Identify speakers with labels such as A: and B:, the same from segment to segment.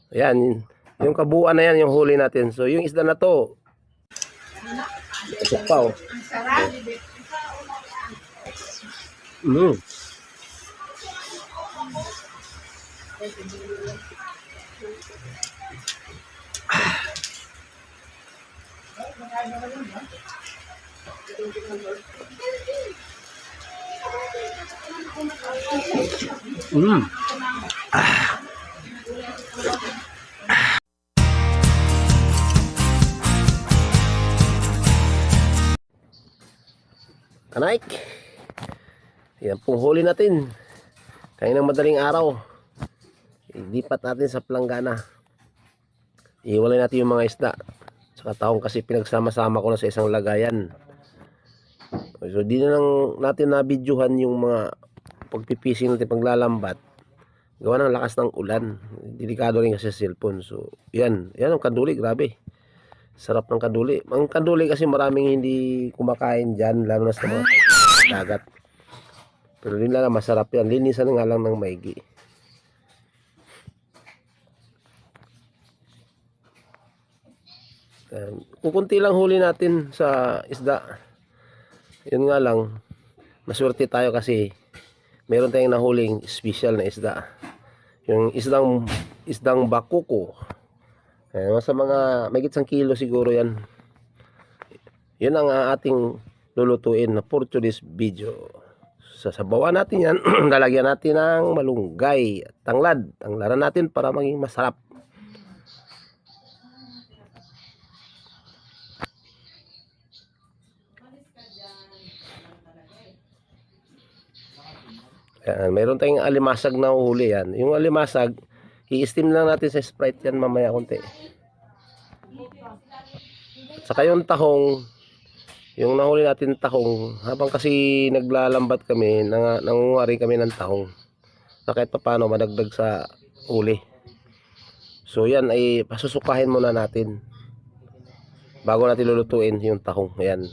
A: Ayan, yung kabuuan na yan yung huli natin. So yung isda na to, ito pa oh. Mm. Mm. Kanaik. Yan pong huli natin. Kaninang madaling araw. Ilipat natin sa planggana. Iwalay natin yung mga isda. Saka taong kasi pinagsama-sama ko na sa isang lagayan. So di na lang natin nabidyohan yung mga pagpipising natin paglalambat. Gawa ng lakas ng ulan. Delikado rin kasi sa cellphone. So yan ang kaduli, grabe. Sarap ng kaduli. Ang kaduli kasi maraming hindi kumakain dyan, lalo na sa mga dagat. Pero yun lang, masarap yan. Linisan nga lang ng maigi. Kukunti lang huli natin sa isda. Yun nga lang, maswerte tayo kasi meron tayong nahuling special na isda. Yung isdang bakuko. Sa mga may gitsang kilo siguro yan. Yun ang ating lulutuin na for today's video. Sasabawan natin yan. Lalagyan natin ng malunggay at tanglad. Tanglaran natin para maging masarap. Meron tayong alimasag na uhuli yan. Yung alimasag, i-steam lang natin sa Sprite yan mamaya konti. At saka yung tahong, yung nahuli natin tahong, habang kasi naglalambat kami, nangunguha rin kami ng tahong. So kahit pa paano madagdag sa huli. So yan ay pasusukahin muna natin bago natin lulutuin yung tahong. Ayan.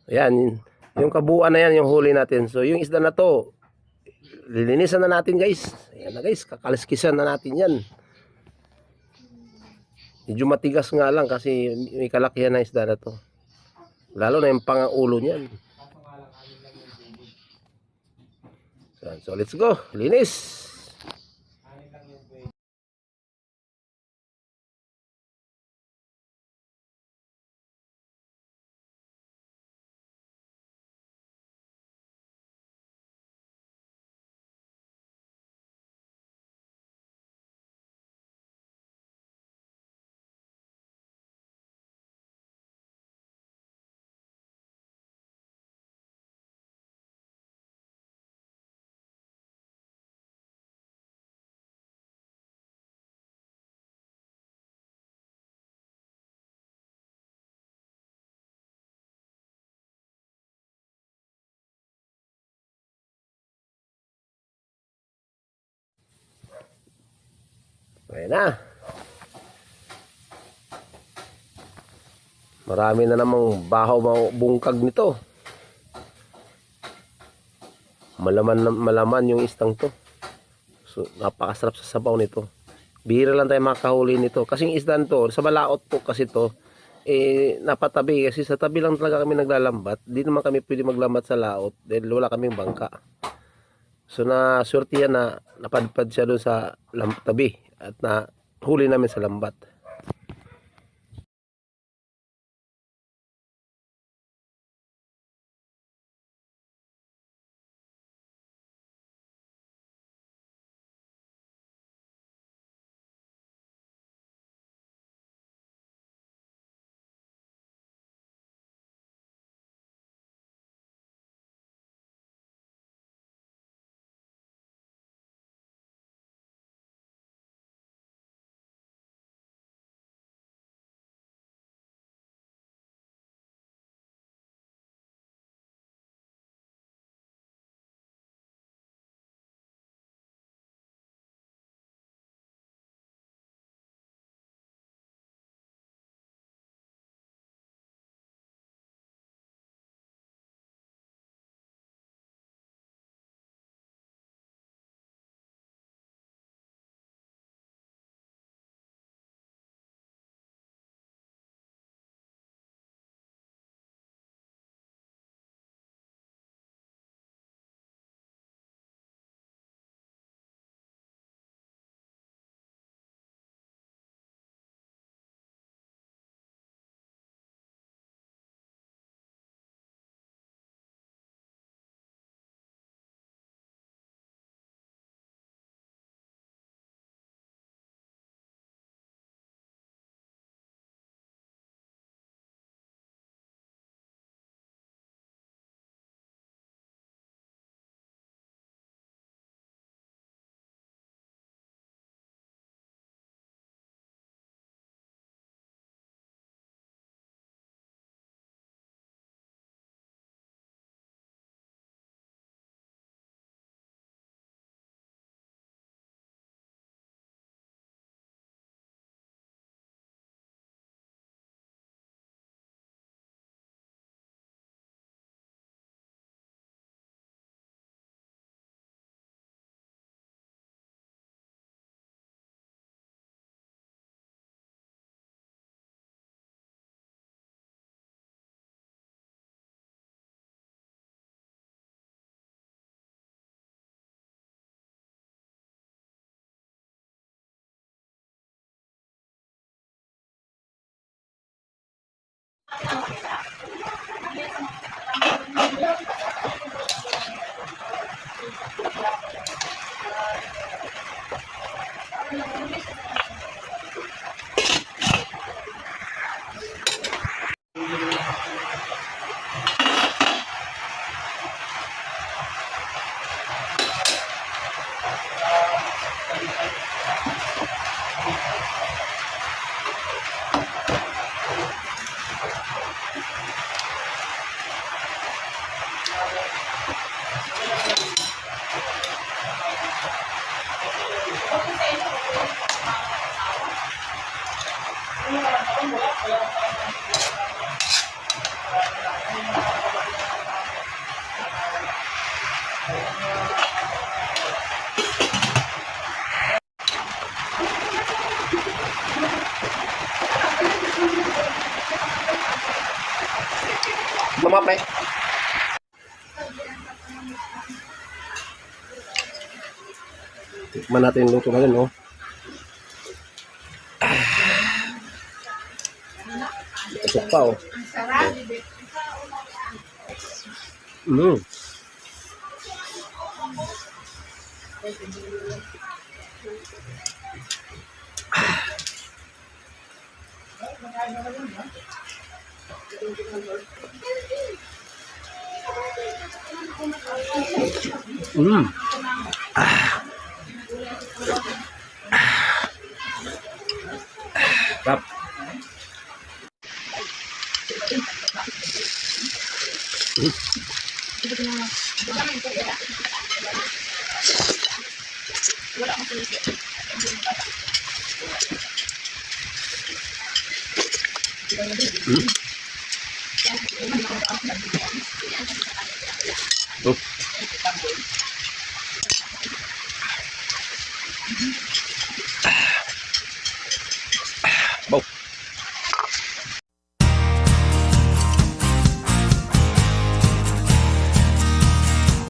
A: Ayan, yung kabuuan na yan yung huli natin. So yung isda na to, lilinisan na natin guys. Ayan na guys, kakaliskisan na natin yan. Medyo matigas nga lang kasi may kalakihan na isda na to. Lalo na yung pangaulo niyan. So let's go, linis. Ayan na. Marami na namang bahaw bungkag nito. Malaman yung istang to. So napakasarap sa sabaw nito. Bihira lang tayo makahuli nito. Kasing isdan to, sa balaot po kasi to, napatabi. Kasi sa tabi lang talaga kami naglalambat. Di naman kami pwede maglambat sa laot dahil wala kaming bangka. So na swerte yan na napadpad siya doon sa tabi at na huli namin sa lambat. Mama, pre. Tikman natin yung luto na rin, oh. Tusok pa, oh. Mm. Mm. Sarap. Oh.